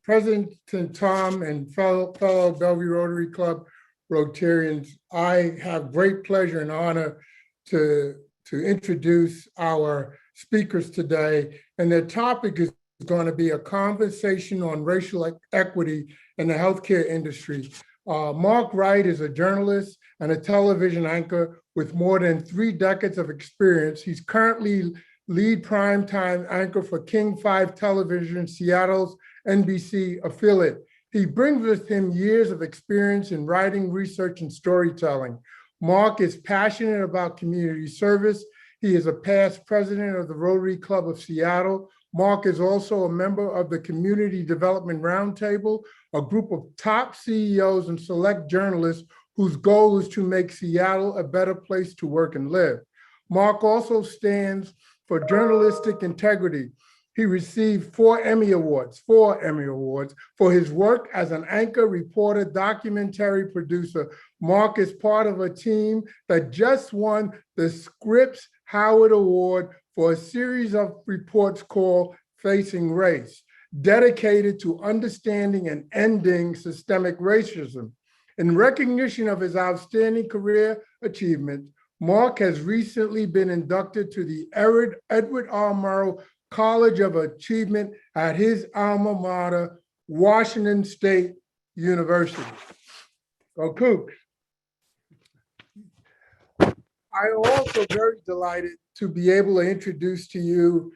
President Tom and fellow Bellevue Rotary Club Rotarians, I have great pleasure and honor to introduce our speakers today. And their topic is going to be a conversation on racial equity in the healthcare industry. Mark Wright is a journalist and a television anchor with more than 3 decades of experience. He's currently lead primetime anchor for King 5 Television, Seattle's NBC affiliate. He brings with him years of experience in writing, research, and storytelling. Mark is passionate about community service. He is a past president of the Rotary Club of Seattle. Mark is also a member of the Community Development Roundtable, a group of top CEOs and select journalists whose goal is to make Seattle a better place to work and live. Mark also stands for journalistic integrity. He received 4 Emmy Awards for his work as an anchor, reporter, documentary producer. Mark is part of a team that just won the Scripps Howard Award for a series of reports called Facing Race, dedicated to understanding and ending systemic racism. In recognition of his outstanding career achievement, Mark has recently been inducted to the Edward R. Murrow College of Achievement at his alma mater, Washington State University. Go Cougs. I am also very delighted to be able to introduce to you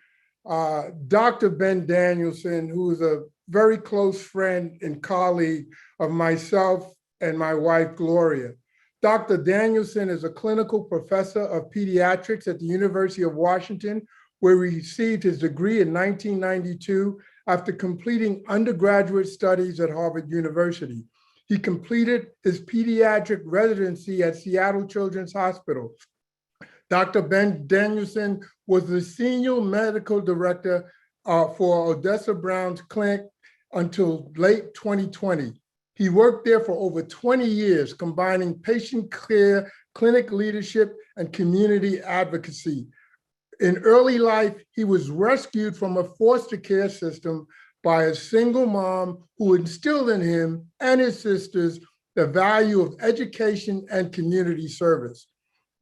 Dr. Ben Danielson, who is a very close friend and colleague of myself and my wife, Gloria. Dr. Danielson is a clinical professor of pediatrics at the University of Washington, where he received his degree in 1992 after completing undergraduate studies at Harvard University. He completed his pediatric residency at Seattle Children's Hospital. Dr. Ben Danielson was the senior medical director for Odessa Brown's clinic until late 2020. He worked there for over 20 years, combining patient care, clinic leadership, and community advocacy. In early life, he was rescued from a foster care system by a single mom who instilled in him and his sisters the value of education and community service.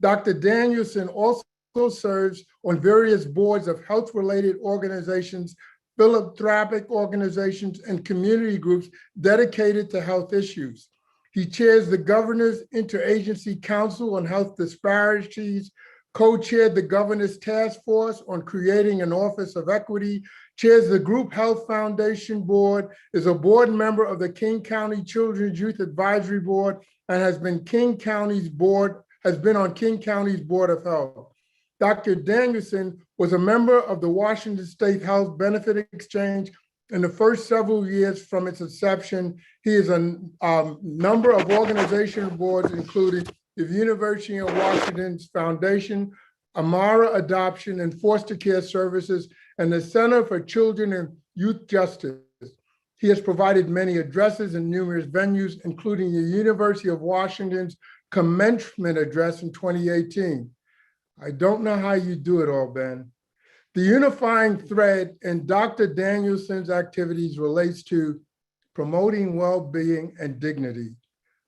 Dr. Danielson also serves on various boards of health-related organizations, philanthropic organizations, and community groups dedicated to health issues. He chairs the Governor's Interagency Council on Health Disparities, co-chaired the Governor's Task Force on Creating an Office of Equity, chairs the Group Health Foundation Board, is a board member of the King County Children's Youth Advisory Board, and has been on King County's Board of Health. Dr. Danielson was a member of the Washington State Health Benefit Exchange in the first several years from its inception. He is a number of organizational boards, including the University of Washington's Foundation, Amara Adoption and Foster Care Services, and the Center for Children and Youth Justice. He has provided many addresses in numerous venues, including the University of Washington's commencement address in 2018. I don't know how you do it all, Ben. The unifying thread in Dr. Danielson's activities relates to promoting well-being and dignity,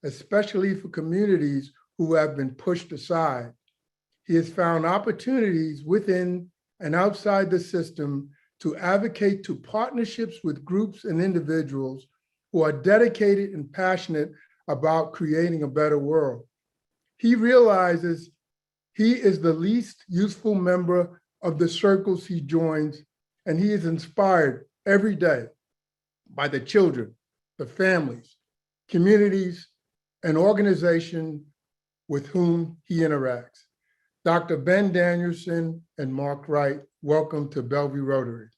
especially for communities who have been pushed aside. He has found opportunities within and outside the system to advocate to partnerships with groups and individuals who are dedicated and passionate about creating a better world. He realizes he is the least useful member of the circles he joins, and he is inspired every day by the children, the families, communities, and organizations with whom he interacts. Dr. Ben Danielson and Mark Wright, welcome to Bellevue Rotary.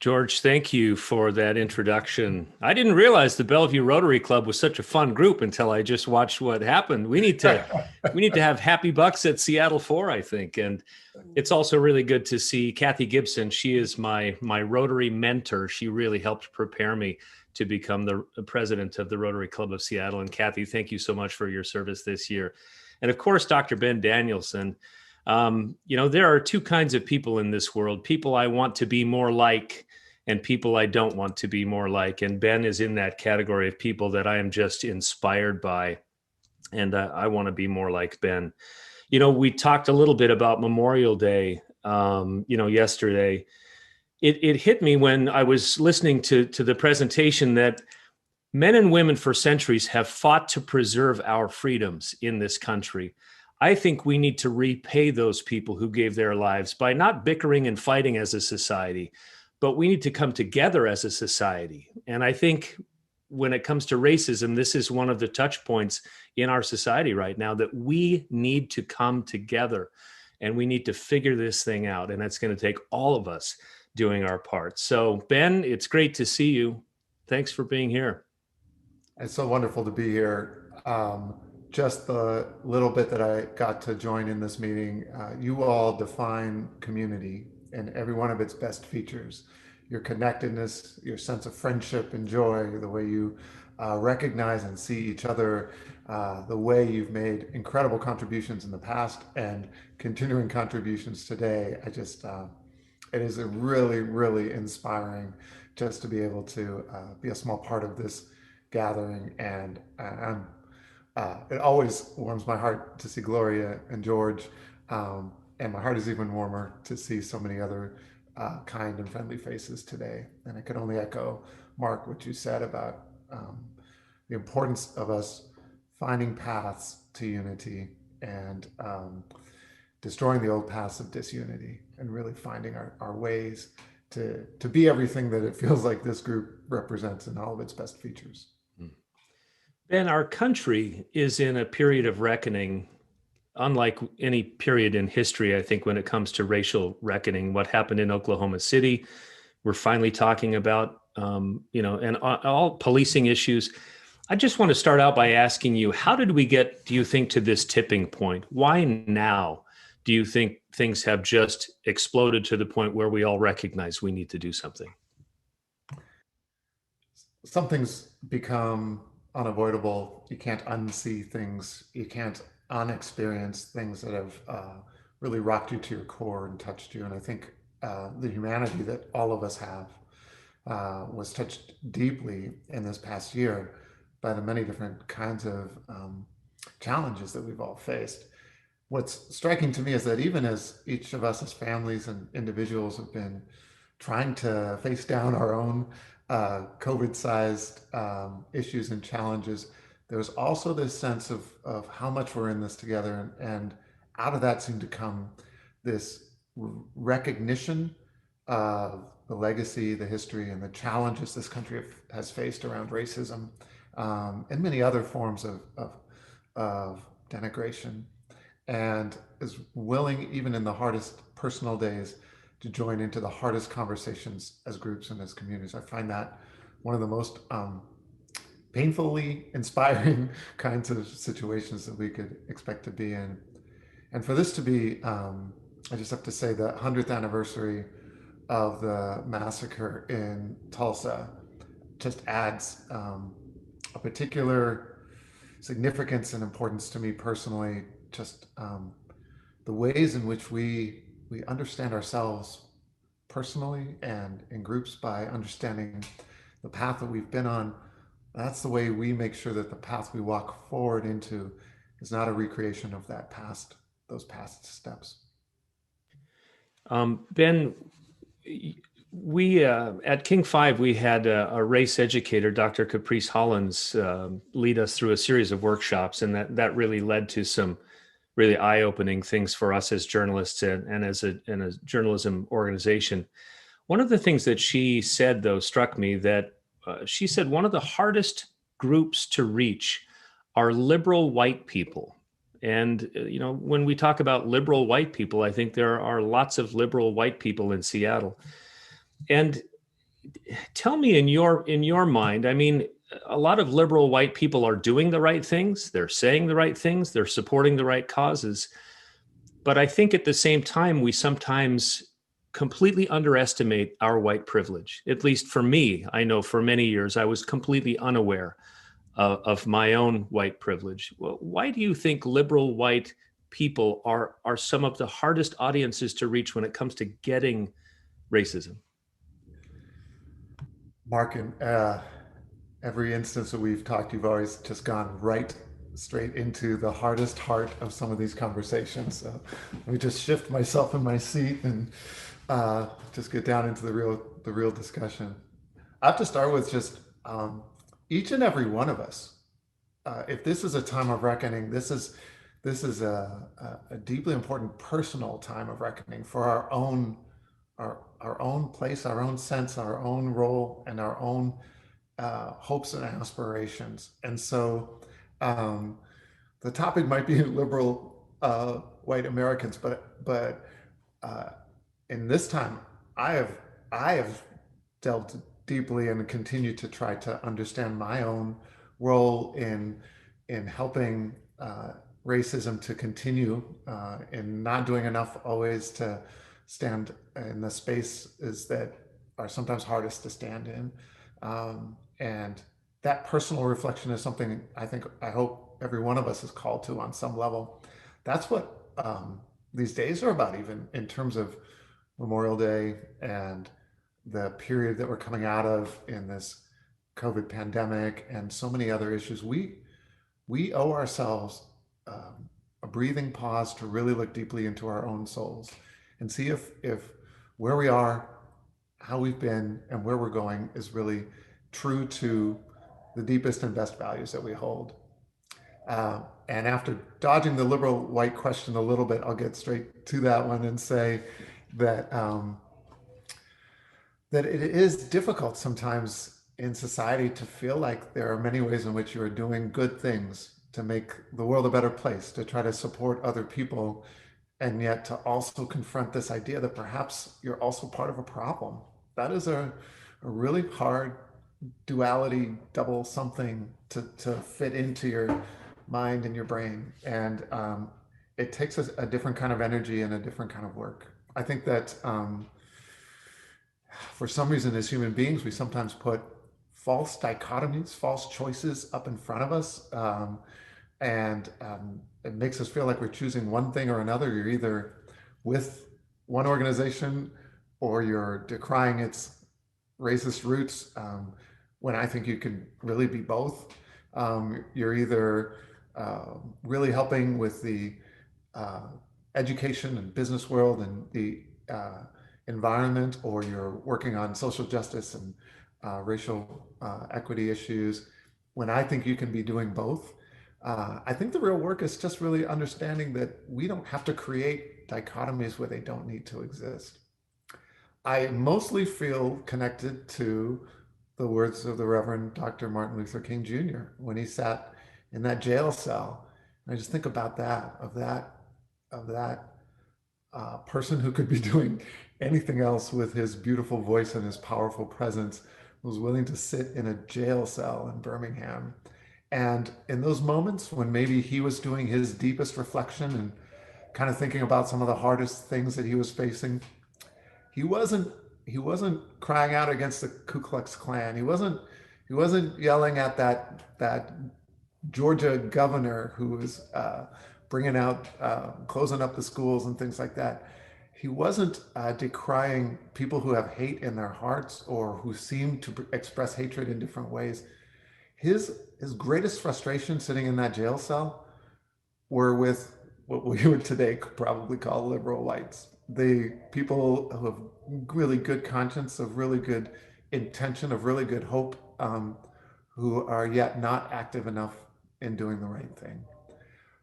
George, thank you for that introduction. I didn't realize the Bellevue Rotary Club was such a fun group until I just watched what happened. We need to have Happy Bucks at Seattle 4, I think. And it's also really good to see Kathy Gibson. She is my Rotary mentor. She really helped prepare me to become the president of the Rotary Club of Seattle. And Kathy, thank you so much for your service this year. And of course, Dr. Ben Danielson. There are 2 kinds of people in this world, people I want to be more like and people I don't want to be more like. And Ben is in that category of people that I am just inspired by. And I want to be more like Ben. We talked a little bit about Memorial Day, yesterday. It hit me when I was listening to the presentation that men and women for centuries have fought to preserve our freedoms in this country. I think we need to repay those people who gave their lives by not bickering and fighting as a society, but we need to come together as a society. And I think when it comes to racism, this is one of the touch points in our society right now, that we need to come together and we need to figure this thing out. And it's going to take all of us doing our part. So Ben, it's great to see you. Thanks for being here. It's so wonderful to be here. Just the little bit that I got to join in this meeting, you all define community and every one of its best features. Your connectedness, your sense of friendship and joy, the way you recognize and see each other, the way you've made incredible contributions in the past and continuing contributions today. It is a really, really inspiring just to be able to be a small part of this gathering, and it always warms my heart to see Gloria and George, and my heart is even warmer to see so many other kind and friendly faces today. And I could only echo, Mark, what you said about the importance of us finding paths to unity and destroying the old paths of disunity and really finding our ways to be everything that it feels like this group represents in all of its best features. Ben, our country is in a period of reckoning, unlike any period in history, I think, when it comes to racial reckoning. What happened in Oklahoma City, we're finally talking about, and all policing issues. I just want to start out by asking you, how did we get, do you think, to this tipping point? Why now do you think things have just exploded to the point where we all recognize we need to do something? Something's become unavoidable. You can't unsee things. You can't unexperience things that have really rocked you to your core and touched you. And I think the humanity that all of us have was touched deeply in this past year by the many different kinds of challenges that we've all faced. What's striking to me is that even as each of us as families and individuals have been trying to face down our own COVID-sized issues and challenges, there's also this sense of how much we're in this together. And out of that seemed to come this recognition of the legacy, the history, and the challenges this country has faced around racism and many other forms of denigration, and is willing, even in the hardest personal days, to join into the hardest conversations as groups and as communities. I find that one of the most painfully inspiring kinds of situations that we could expect to be in. And for this to be, I just have to say, the 100th anniversary of the massacre in Tulsa just adds a particular significance and importance to me personally. Just the ways in which we understand ourselves personally and in groups by understanding the path that we've been on. That's the way we make sure that the path we walk forward into is not a recreation of those past steps. Ben, we at King 5, we had a race educator, Dr. Caprice Hollins, lead us through a series of workshops, and that really led to some really eye-opening things for us as journalists and as a journalism organization. One of the things that she said, though, struck me, that she said one of the hardest groups to reach are liberal white people. And, when we talk about liberal white people, I think there are lots of liberal white people in Seattle. And tell me, in your mind, I mean, a lot of liberal white people are doing the right things. They're saying the right things. They're supporting the right causes. But I think at the same time, we sometimes completely underestimate our white privilege. At least for me, I know for many years, I was completely unaware of my own white privilege. Well, why do you think liberal white people are some of the hardest audiences to reach when it comes to getting racism? Mark, in every instance that we've talked, you've always just gone right straight into the hardest heart of some of these conversations. So let me just shift myself in my seat and just get down into the real discussion. I have to start with just each and every one of us. If this is a time of reckoning, this is a deeply important personal time of reckoning for our own place, our own sense, our own role, and our own hopes and aspirations. And so um, the topic might be liberal white Americans, but uh, in this time, I have I have delved deeply and continue to try to understand my own role in helping racism to continue, in not doing enough always to stand in the spaces that are sometimes hardest to stand in. And that personal reflection is something I hope every one of us is called to on some level. That's what these days are about, even in terms of Memorial Day and the period that we're coming out of in this COVID pandemic and so many other issues. We owe ourselves a breathing pause to really look deeply into our own souls and see if where we are, how we've been, and where we're going is really true to the deepest and best values that we hold. And after dodging the liberal white question a little bit, I'll get straight to that one and say that that it is difficult sometimes in society to feel like there are many ways in which you are doing good things to make the world a better place, to try to support other people, and yet to also confront this idea that perhaps you're also part of a problem. That is a really hard duality, double something to fit into your mind and your brain. And it takes a different kind of energy and a different kind of work. I think that for some reason, as human beings, we sometimes put false dichotomies, false choices up in front of us. And it makes us feel like we're choosing one thing or another. You're either with one organization or you're decrying its racist roots, when I think you can really be both. You're either really helping with the uh, education and business world and the environment, or you're working on social justice and racial equity issues, when I think you can be doing both. I think the real work is just really understanding that we don't have to create dichotomies where they don't need to exist. I mostly feel connected to the words of the Reverend Dr. Martin Luther King Jr. when he sat in that jail cell. And I just think about that person who could be doing anything else with his beautiful voice and his powerful presence, was willing to sit in a jail cell in Birmingham. And in those moments when maybe he was doing his deepest reflection and kind of thinking about some of the hardest things that he was facing, he wasn't he wasn't crying out against the Ku Klux Klan. He wasn't yelling at that Georgia governor who was bringing out closing up the schools and things like that. He wasn't decrying people who have hate in their hearts or who seem to express hatred in different ways. His greatest frustration sitting in that jail cell were with what we would today probably call liberal whites, the people who have really good conscience, of really good intention, of really good hope, who are yet not active enough in doing the right thing.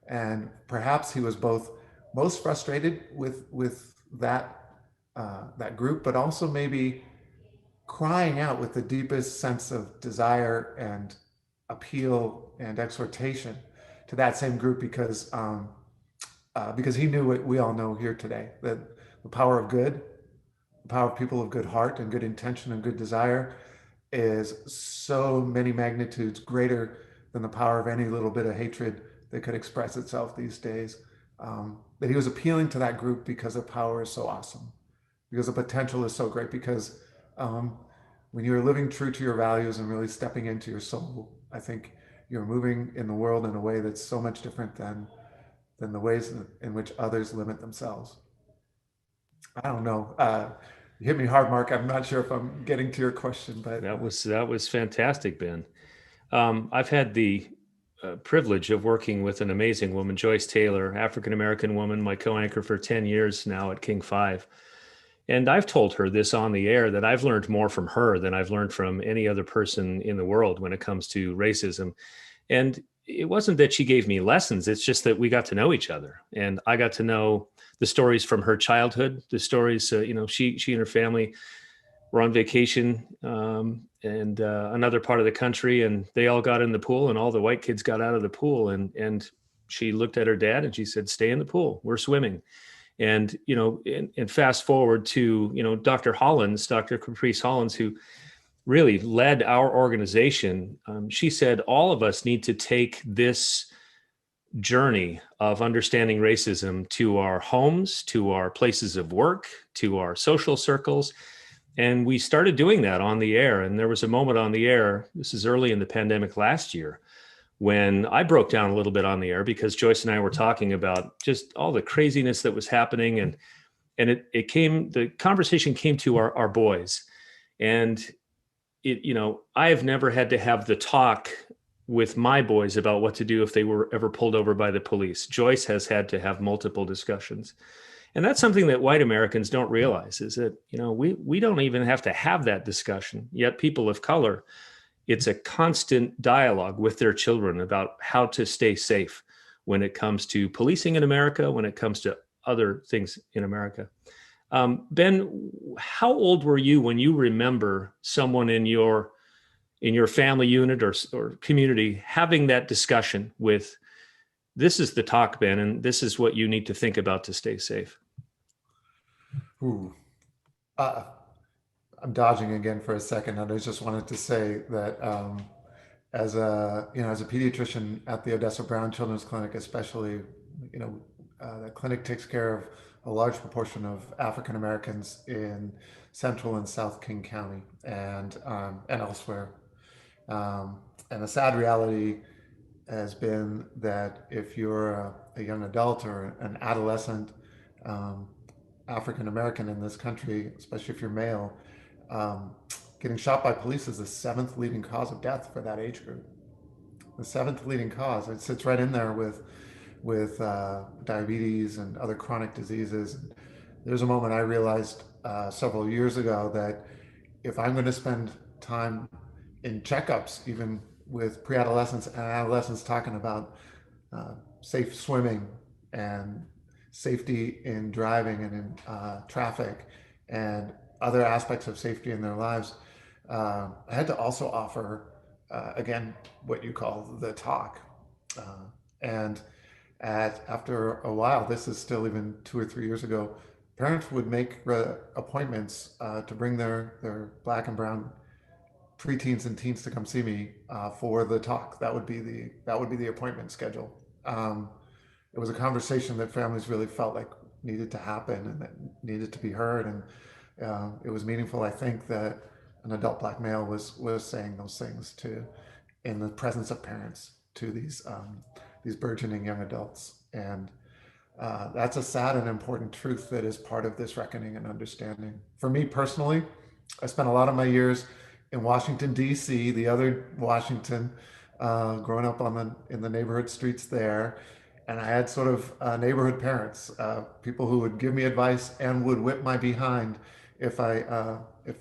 And perhaps he was both most frustrated with that group, but also maybe crying out with the deepest sense of desire and appeal and exhortation to that same group, because he knew what we all know here today, that the power of good, the power of people of good heart and good intention and good desire is so many magnitudes greater than the power of any little bit of hatred that could express itself these days. That he was appealing to that group because the power is so awesome, because the potential is so great, because when you're living true to your values and really stepping into your soul, I think you're moving in the world in a way that's so much different than the ways in which others limit themselves. I don't know. You hit me hard, Mark. I'm not sure if I'm getting to your question, but That was fantastic, Ben. I've had the privilege of working with an amazing woman, Joyce Taylor, African American woman, my co-anchor for 10 years now at King 5. And I've told her this on the air that I've learned more from her than I've learned from any other person in the world when it comes to racism. And it wasn't that she gave me lessons, it's just that we got to know each other. And I got to know the stories from her childhood, the stories, she and her family were on vacation and another part of the country, and they all got in the pool, and all the white kids got out of the pool, and she looked at her dad and she said, "Stay in the pool. We're swimming." And and fast forward to Dr. Hollins, Dr. Caprice Hollins, who really led our organization. She said all of us need to take this journey of understanding racism to our homes, to our places of work, to our social circles. And we started doing that on the air. And there was a moment on the air, this is early in the pandemic last year, when I broke down a little bit on the air because Joyce and I were talking about just all the craziness that was happening. And the conversation came to our boys. And I have never had to have the talk with my boys about what to do if they were ever pulled over by the police. Joyce has had to have multiple discussions. And that's something that white Americans don't realize, is that, we don't even have to have that discussion. Yet people of color, it's a constant dialogue with their children about how to stay safe when it comes to policing in America, when it comes to other things in America. Ben, how old were you when you remember someone in your family unit or community having that discussion with, this is the talk, Ben, and this is what you need to think about to stay safe? Ooh. I'm dodging again for a second. And I just wanted to say that as a pediatrician at the Odessa Brown Children's Clinic, especially, the clinic takes care of a large proportion of African Americans in Central and South King County and elsewhere. And the sad reality has been that if you're a young adult or an adolescent African American in this country, especially if you're male, getting shot by police is the 7th leading cause of death for that age group. The 7th leading cause. It sits right in there with diabetes and other chronic diseases. There's a moment I realized several years ago that if I'm going to spend time in checkups, even with pre-adolescents and adolescents, talking about safe swimming and safety in driving and in traffic and other aspects of safety in their lives, I had to also offer, again, what you call the talk. After a while, this is still even 2 or 3 years ago, parents would make appointments to bring their Black and brown preteens and teens to come see me for the talk. That would be the appointment schedule. It was a conversation that families really felt like needed to happen and that needed to be heard. And it was meaningful, I think, that an adult Black male was saying those things in the presence of parents to these burgeoning young adults. And that's a sad and important truth that is part of this reckoning and understanding. For me personally, I spent a lot of my years in Washington, D.C., the other Washington, growing up in the neighborhood streets there. And I had sort of neighborhood parents, people who would give me advice and would whip my behind if I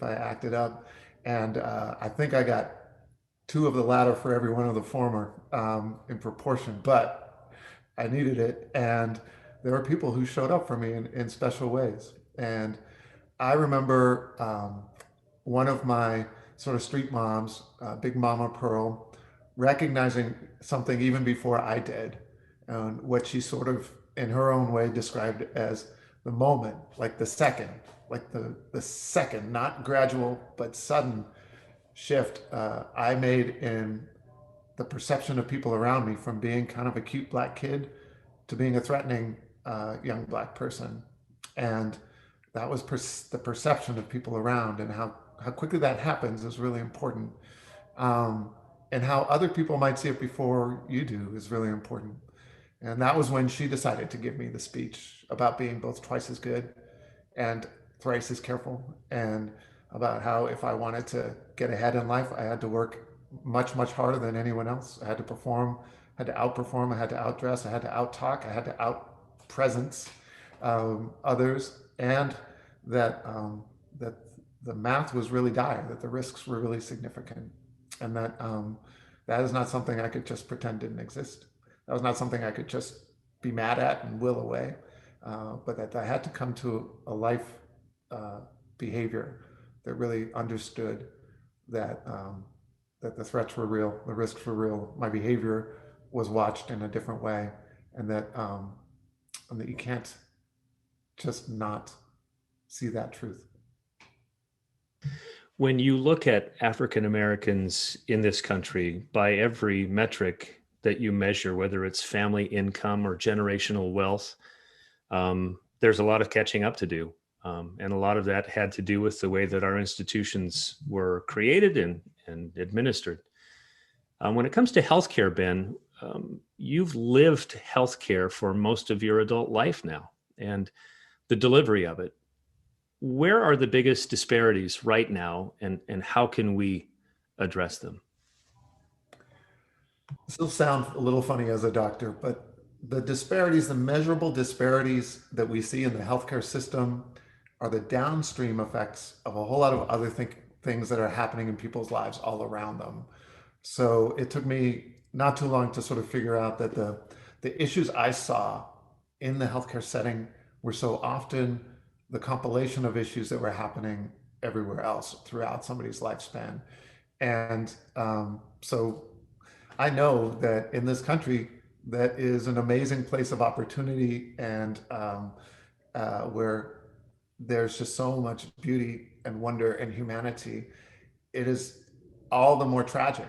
acted up. And I think I got 2 of the latter for every one of the former in proportion, but I needed it. And there were people who showed up for me in special ways. And I remember one of my sort of street moms, Big Mama Pearl, recognizing something even before I did, and what she sort of, in her own way, described as the moment, like the second, the second, not gradual, but sudden shift I made in the perception of people around me, from being kind of a cute Black kid to being a threatening young Black person. And that was the perception of people around, and how quickly that happens is really important. And how other people might see it before you do is really important. And that was when she decided to give me the speech about being both twice as good and thrice as careful, and about how if I wanted to get ahead in life, I had to work much, much harder than anyone else. I had to perform, had to outperform, I had to outdress, I had to outtalk, I had to outpresence others, and that the math was really dire, that the risks were really significant, and that is not something I could just pretend didn't exist. That was not something I could just be mad at and will away, but that I had to come to a life uh, behavior that really understood that that the threats were real, the risks were real, my behavior was watched in a different way, and that you can't just not see that truth. When you look at African Americans in this country, by every metric that you measure, whether it's family income or generational wealth, there's a lot of catching up to do. And a lot of that had to do with the way that our institutions were created and administered. When it comes to healthcare, Ben, you've lived healthcare for most of your adult life now and the delivery of it. Where are the biggest disparities right now, and how can we address them? This will sound a little funny as a doctor, but the disparities, the measurable disparities that we see in the healthcare system are the downstream effects of a whole lot of other things that are happening in people's lives all around them. So it took me not too long to sort of figure out that the issues I saw in the healthcare setting were so often the compilation of issues that were happening everywhere else throughout somebody's lifespan. And so I know that in this country, that is an amazing place of opportunity, and where there's just so much beauty and wonder and humanity. It is all the more tragic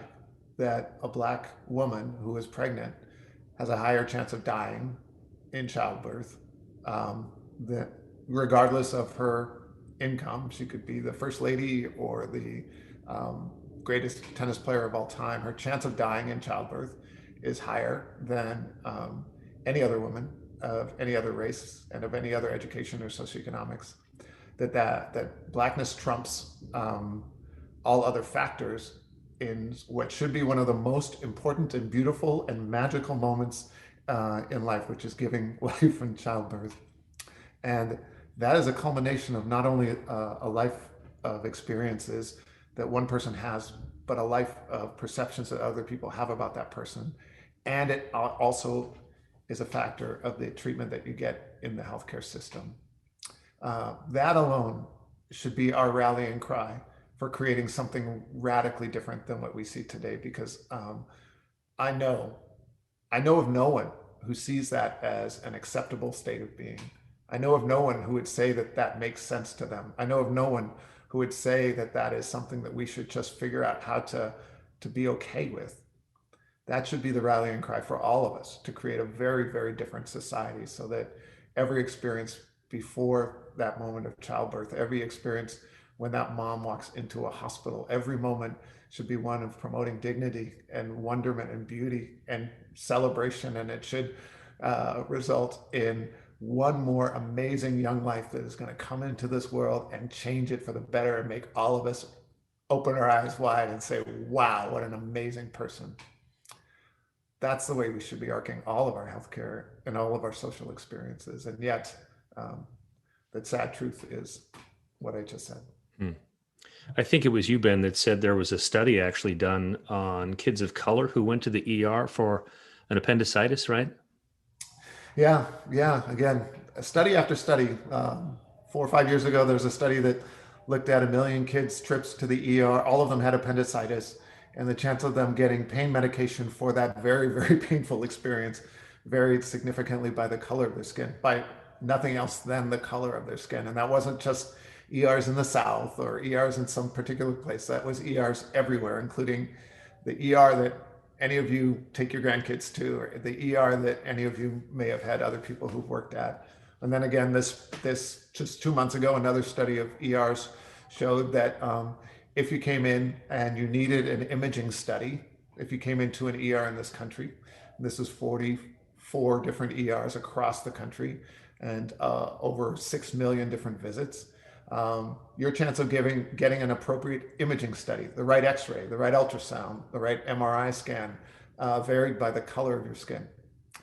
that a Black woman who is pregnant has a higher chance of dying in childbirth, that regardless of her income. She could be the first lady or the greatest tennis player of all time. Her chance of dying in childbirth is higher than any other woman of any other race and of any other education or socioeconomics. That Blackness trumps all other factors in what should be one of the most important and beautiful and magical moments in life, which is giving life and childbirth. And that is a culmination of not only a life of experiences that one person has, but a life of perceptions that other people have about that person. And it also is a factor of the treatment that you get in the healthcare system. That alone should be our rallying cry for creating something radically different than what we see today, because I know of no one who sees that as an acceptable state of being. I know of no one who would say that that makes sense to them. I know of no one who would say that that is something that we should just figure out how to be okay with. That should be the rallying cry for all of us, to create a very, very different society, so that every experience before that moment of childbirth, every experience when that mom walks into a hospital, every moment should be one of promoting dignity and wonderment and beauty and celebration. And it should result in one more amazing young life that is going to come into this world and change it for the better and make all of us open our eyes wide and say, wow, what an amazing person. That's the way we should be arcing all of our healthcare and all of our social experiences. And yet, the sad truth is what I just said. I think it was you, Ben, that said there was a study actually done on kids of color who went to the ER for an appendicitis, right? Yeah. Again, study after study. 4 or 5 years ago, there was a study that looked at 1 million kids' trips to the ER. All of them had appendicitis, and the chance of them getting pain medication for that very, very painful experience varied significantly by the color of their skin, by nothing else than the color of their skin. And that wasn't just ERs in the South or ERs in some particular place. That was ERs everywhere, including the ER that any of you take your grandkids to, or the ER that any of you may have had other people who've worked at. And then again, this just 2 months ago, another study of ERs showed that if you came in and you needed an imaging study, if you came into an ER in this country, this is 44 different ERs across the country and over 6 million different visits. your chance of getting an appropriate imaging study, the right x-ray, the right ultrasound, the right MRI scan, varied by the color of your skin.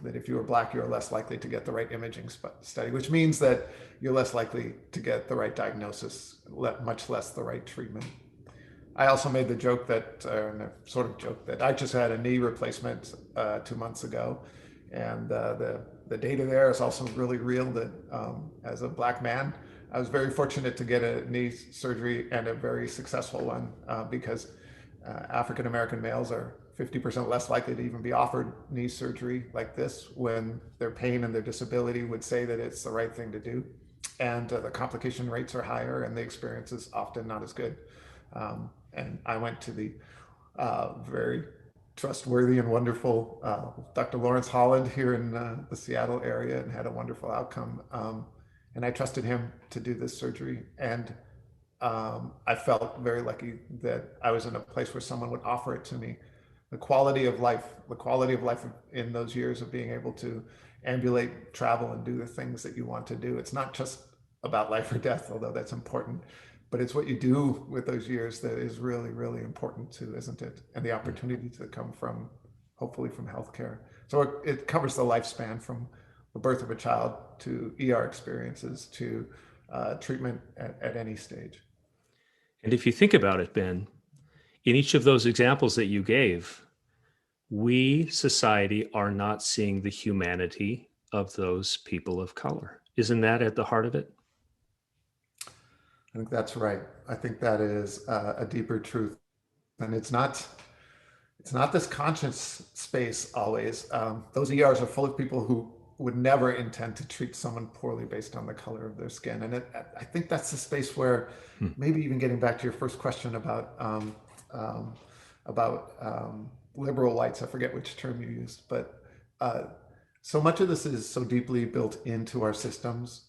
That if you are black, you're less likely to get the right imaging study, which means that you're less likely to get the right diagnosis, much less the right treatment. I also made the joke that, sort of joke, that I just had a knee replacement 2 months ago. And the data there is also really real that as a black man, I was very fortunate to get a knee surgery, and a very successful one, because African-American males are 50% less likely to even be offered knee surgery like this, when their pain and their disability would say that it's the right thing to do. And the complication rates are higher, and the experience is often not as good. And I went to the very trustworthy and wonderful Dr. Lawrence Holland here in the Seattle area, and had a wonderful outcome. And I trusted him to do this surgery. And I felt very lucky that I was in a place where someone would offer it to me. The quality of life in those years of being able to ambulate, travel, and do the things that you want to do. It's not just about life or death, although that's important, but it's what you do with those years that is really, really important too, isn't it? And the opportunity to come from, hopefully from healthcare. So it covers the lifespan, from the birth of a child to ER experiences to treatment at any stage. And if you think about it, Ben, in each of those examples that you gave, we, society, are not seeing the humanity of those people of color. Isn't that at the heart of it? I think that's right. I think that is a deeper truth. And it's not this conscious space always. Those ERs are full of people who would never intend to treat someone poorly based on the color of their skin. And I think that's the space where, maybe even getting back to your first question about liberal whites, I forget which term you used, but so much of this is so deeply built into our systems,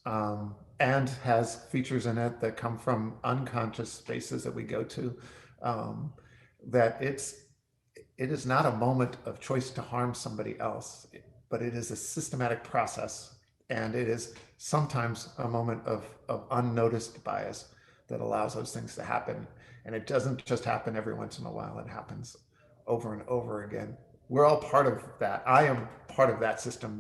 and has features in it that come from unconscious spaces that we go to, that it is not a moment of choice to harm somebody else, but it is a systematic process. And it is sometimes a moment of unnoticed bias that allows those things to happen. And it doesn't just happen every once in a while, it happens over and over again. We're all part of that. I am part of that system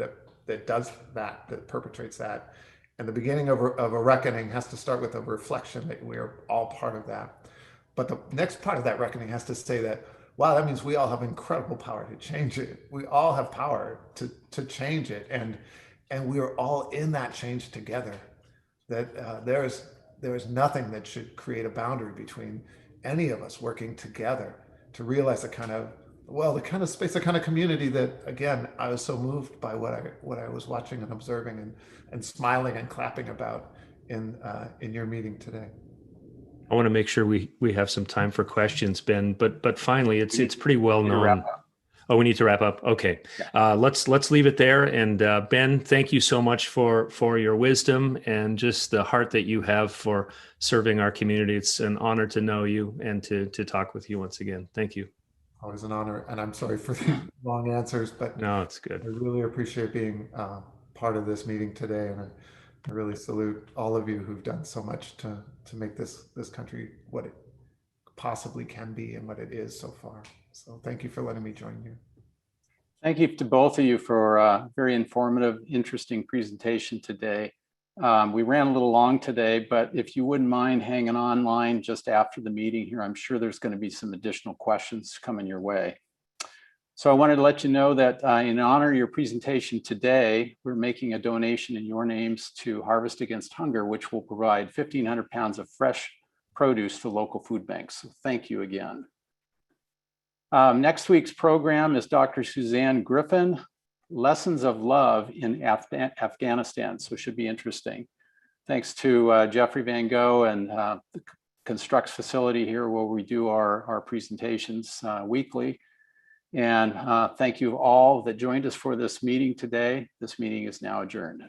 that does that, that perpetrates that. And the beginning of a reckoning has to start with a reflection that we're all part of that. But the next part of that reckoning has to say that, wow, that means we all have incredible power to change it. We all have power to change it. And we are all in that change together. That there is nothing that should create a boundary between any of us working together to realize the kind of space, the kind of community that, again, I was so moved by what I was watching and observing and smiling and clapping about in your meeting today. I want to make sure we have some time for questions, Ben, but finally, it's pretty well known. Oh, we need to wrap up. Okay. Yeah. Let's leave it there. And Ben, thank you so much for your wisdom and just the heart that you have for serving our community. It's an honor to know you and to talk with you once again. Thank you. Always an honor. And I'm sorry for the long answers, but no, it's good. I really appreciate being part of this meeting today. And I really salute all of you who've done so much to make this country what it possibly can be and what it is so far. So thank you for letting me join you. Thank you to both of you for a very informative, interesting presentation today. We ran a little long today, but if you wouldn't mind hanging online just after the meeting here, I'm sure there's going to be some additional questions coming your way. So I wanted to let you know that in honor of your presentation today, we're making a donation in your names to Harvest Against Hunger, which will provide 1,500 pounds of fresh produce to local food banks. So thank you again. Next week's program is Dr. Suzanne Griffin, Lessons of Love in Afghanistan. So it should be interesting. Thanks to Jeffrey Van Gogh and the Constructs facility here where we do our presentations weekly. And thank you all that joined us for this meeting today. This meeting is now adjourned.